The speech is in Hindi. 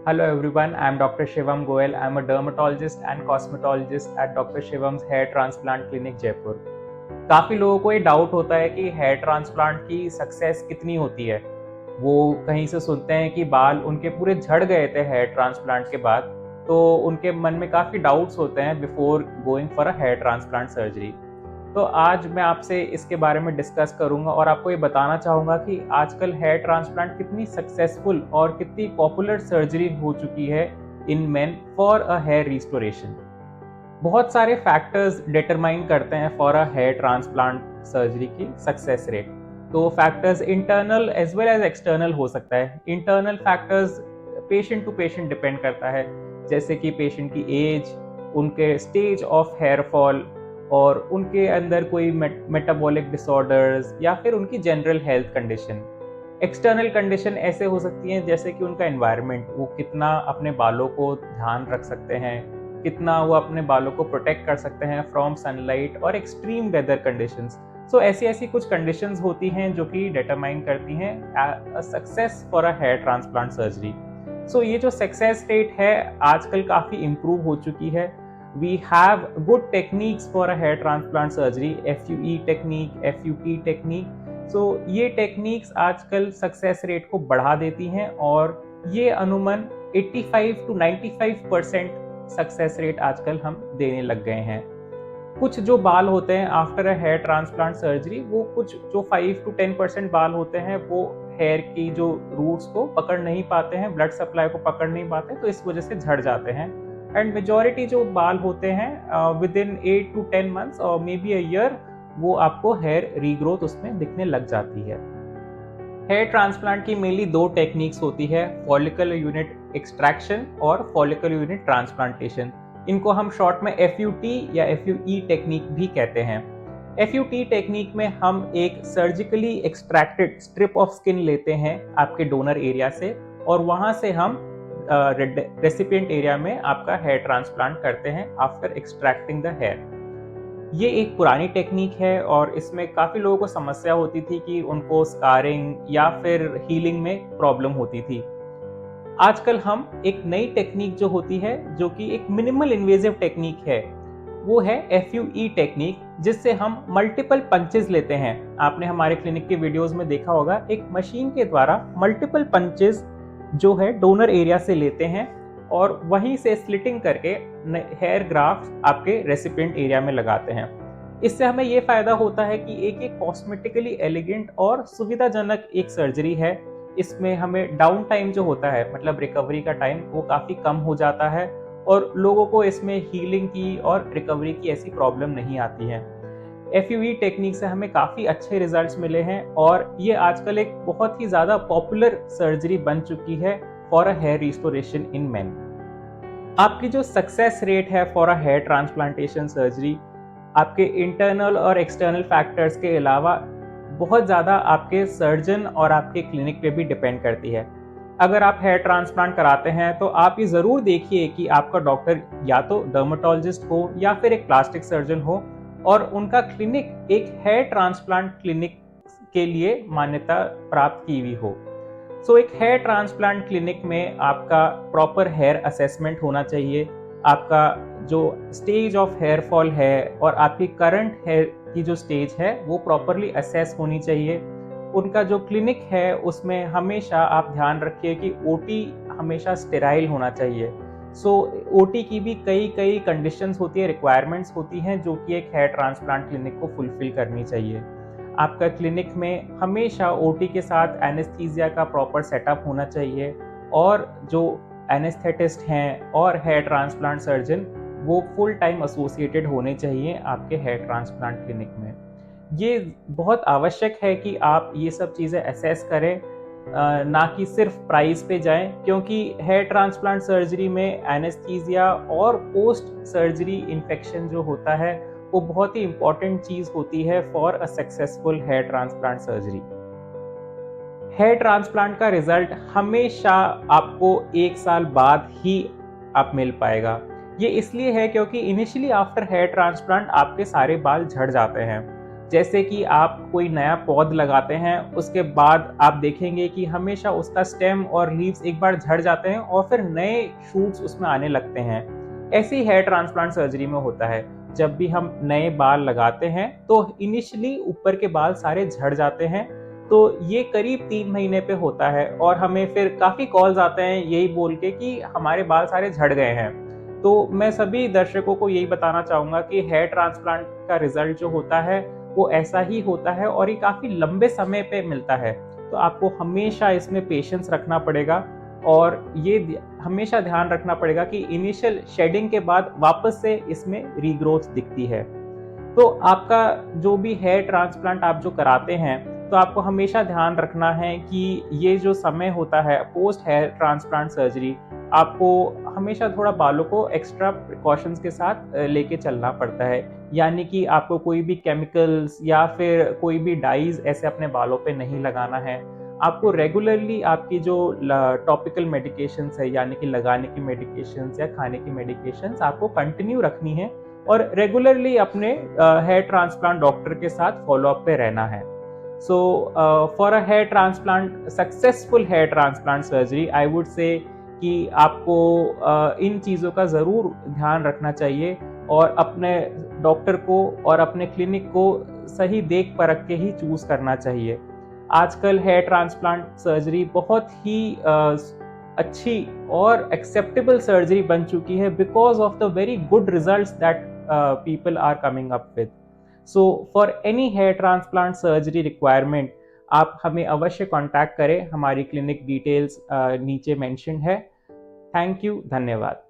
Hello everyone, I am Dr. Shivam Goel. I am a dermatologist and cosmetologist at Dr. Shivam's Hair Transplant Clinic Jaipur. काफ़ी लोगों को ये डाउट होता है कि हेयर ट्रांसप्लांट की सक्सेस कितनी होती है। वो कहीं से सुनते हैं कि बाल उनके पूरे झड़ गए थे हेयर ट्रांसप्लांट के बाद, तो उनके मन में काफ़ी डाउट्स होते हैं before going for a hair transplant surgery. तो आज मैं आपसे इसके बारे में डिस्कस करूंगा और आपको ये बताना चाहूँगा कि आजकल हेयर ट्रांसप्लांट कितनी सक्सेसफुल और कितनी पॉपुलर सर्जरी हो चुकी है in men for a hair restoration. बहुत सारे फैक्टर्स डिटरमाइन करते हैं for a hair transplant surgery की सक्सेस रेट। तो factors internal as well as external हो सकता है। Internal factors patient to patient depend करता है, जैसे कि पेशेंट की एज, उनके स्टेज ऑफ हेयर फॉल और उनके अंदर कोई मेटाबॉलिक डिसऑर्डर्स या फिर उनकी general health condition. External condition ऐसे हो सकती हैं जैसे कि उनका एनवायरनमेंट, वो कितना अपने बालों को ध्यान रख सकते हैं, कितना वो अपने बालों को प्रोटेक्ट कर सकते हैं फ्रॉम सनलाइट और एक्सट्रीम वेदर कंडीशंस। सो ऐसी ऐसी कुछ कंडीशंस होती हैं जो कि डिटरमाइन करती हैं success for a hair transplant surgery. So ये जो सक्सेस रेट है आजकल काफ़ी इम्प्रूव हो चुकी है। We have good techniques for a hair transplant surgery, FUE technique, FUT technique. So ये टेक्निक्स आजकल सक्सेस रेट को बढ़ा देती हैं और ये अनुमान 85 to 95% सक्सेस रेट आजकल हम देने लग गए हैं। कुछ जो बाल होते हैं after a hair transplant surgery, वो कुछ जो 5 to 10% बाल होते हैं वो हेयर की जो रूट्स को पकड़ नहीं पाते हैं, ब्लड सप्लाई को पकड़ नहीं पाते, तो इस वजह से झड़ जाते हैं। एंड मेजॉरिटी जो बाल होते हैं विद इन 8 to 10 months और मे बी अ ईयर, वो आपको हेयर रीग्रोथ उसमें दिखने लग जाती है। हेयर ट्रांसप्लांट की मेनली दो टेक्निक्स होती है, फॉलिकल यूनिट एक्सट्रैक्शन और फॉलिकल यूनिट ट्रांसप्लांटेशन। इनको हम शॉर्ट में FUT या FUE टेक्निक भी कहते हैं। FUT टेक्निक में हम एक surgically extracted strip of skin लेते हैं आपके डोनर एरिया से और वहां से हम रेसिपिएंट एरिया में आपका हेयर ट्रांसप्लांट करते हैं आफ्टर एक्सट्रैक्टिंग द हेयर। ये एक पुरानी टेक्निक है और इसमें काफ़ी लोगों को समस्या होती थी कि उनको स्कारिंग या फिर हीलिंग में प्रॉब्लम होती थी। आजकल हम एक नई टेक्निक जो होती है, जो कि एक मिनिमल इन्वेजिव टेक्निक है, वो है FUE टेक्निक, जिससे हम मल्टीपल पंचेस लेते हैं। आपने हमारे क्लिनिक के वीडियोस में देखा होगा, एक मशीन के द्वारा मल्टीपल पंचेस जो है डोनर एरिया से लेते हैं और वहीं से स्लिटिंग करके हेयर ग्राफ्ट आपके रेसिपिएंट एरिया में लगाते हैं। इससे हमें ये फायदा होता है कि एक कॉस्मेटिकली एलिगेंट और सुविधाजनक एक सर्जरी है। इसमें हमें डाउन टाइम जो होता है, मतलब रिकवरी का टाइम, वो काफ़ी कम हो जाता है और लोगों को इसमें हीलिंग की और रिकवरी की ऐसी प्रॉब्लम नहीं आती है। FUE टेक्निक से हमें काफ़ी अच्छे रिजल्ट्स मिले हैं और ये आजकल एक बहुत ही ज़्यादा पॉपुलर सर्जरी बन चुकी है for a hair restoration in men. आपकी जो सक्सेस रेट है for a hair transplantation surgery, आपके इंटरनल और एक्सटर्नल फैक्टर्स के अलावा बहुत ज़्यादा आपके सर्जन और आपके क्लिनिक पे भी डिपेंड करती है। अगर आप हेयर ट्रांसप्लांट कराते हैं तो आप ये ज़रूर देखिए कि आपका डॉक्टर या तो डर्मेटोलॉजिस्ट हो या फिर एक प्लास्टिक सर्जन हो और उनका क्लिनिक एक हेयर ट्रांसप्लांट क्लिनिक के लिए मान्यता प्राप्त की हुई हो। सो एक हेयर ट्रांसप्लांट क्लिनिक में आपका प्रॉपर हेयर असेसमेंट होना चाहिए। आपका जो स्टेज ऑफ हेयर फॉल है और आपकी करंट हेयर की जो स्टेज है वो प्रॉपरली असेस होनी चाहिए। उनका जो क्लिनिक है उसमें हमेशा आप ध्यान रखिए कि OT हमेशा स्टेराइल होना चाहिए। सो OT की भी कई कई कंडीशंस होती है, रिक्वायरमेंट्स होती हैं जो कि एक हेयर ट्रांसप्लांट क्लिनिक को फुलफिल करनी चाहिए। आपका क्लिनिक में हमेशा OT के साथ एनेस्थीसिया का प्रॉपर सेटअप होना चाहिए और जो एनेस्थेटिस्ट हैं और हेयर ट्रांसप्लांट सर्जन, वो फुल टाइम एसोसिएटेड होने चाहिए आपके हेयर ट्रांसप्लांट क्लिनिक में। ये बहुत आवश्यक है कि आप ये सब चीज़ें असेस करें, ना कि सिर्फ प्राइस पे जाएं, क्योंकि हेयर ट्रांसप्लांट सर्जरी में एनेस्थीसिया और पोस्ट सर्जरी इन्फेक्शन जो होता है वो बहुत ही इंपॉर्टेंट चीज़ होती है for a successful hair transplant surgery. Hair transplant का रिजल्ट हमेशा आपको 1 साल बाद ही आप मिल पाएगा। ये इसलिए है क्योंकि इनिशियली आफ्टर हेयर ट्रांसप्लांट आपके सारे बाल झड़ जाते हैं। जैसे कि आप कोई नया पौध लगाते हैं, उसके बाद आप देखेंगे कि हमेशा उसका स्टेम और लीव्स एक बार झड़ जाते हैं और फिर नए शूट्स उसमें आने लगते हैं। ऐसे ही हेयर ट्रांसप्लांट सर्जरी में होता है। जब भी हम नए बाल लगाते हैं तो इनिशियली ऊपर के बाल सारे झड़ जाते हैं। तो ये करीब 3 महीने पे होता है और हमें फिर काफ़ी कॉल्स आते हैं यही बोल के कि हमारे बाल सारे झड़ गए हैं। तो मैं सभी दर्शकों को यही बताना चाहूँगा कि हेयर ट्रांसप्लांट का रिज़ल्ट जो होता है, वो ऐसा ही होता है और ये काफ़ी लंबे समय पे मिलता है। तो आपको हमेशा इसमें पेशेंस रखना पड़ेगा और ये हमेशा ध्यान रखना पड़ेगा कि इनिशियल शेडिंग के बाद वापस से इसमें रीग्रोथ दिखती है। तो आपका जो भी हेयर ट्रांसप्लांट आप जो कराते हैं, तो आपको हमेशा ध्यान रखना है कि ये जो समय होता है पोस्ट हेयर ट्रांसप्लांट सर्जरी, आपको हमेशा थोड़ा बालों को एक्स्ट्रा प्रिकॉशंस के साथ लेके चलना पड़ता है। यानी कि आपको कोई भी केमिकल्स या फिर कोई भी डाइज़ ऐसे अपने बालों पे नहीं लगाना है। आपको रेगुलरली आपकी जो टॉपिकल मेडिकेशंस है, यानी कि लगाने की मेडिकेशंस या खाने की मेडिकेशंस आपको कंटिन्यू रखनी है और रेगुलरली अपने हेयर ट्रांसप्लांट डॉक्टर के साथ फॉलोअप पे रहना है। So for a hair transplant, successful hair transplant surgery, I would say कि आपको इन चीज़ों का ज़रूर ध्यान रखना चाहिए और अपने डॉक्टर को और अपने क्लिनिक को सही देख परख के ही चूज़ करना चाहिए। आजकल हेयर ट्रांसप्लांट सर्जरी बहुत ही अच्छी और एक्सेप्टेबल सर्जरी बन चुकी है because of the very good results that people are coming up with. So for any hair transplant surgery requirement, आप हमें अवश्य कांटेक्ट करें। हमारी क्लिनिक डिटेल्स नीचे मेंशन है। थैंक यू, धन्यवाद।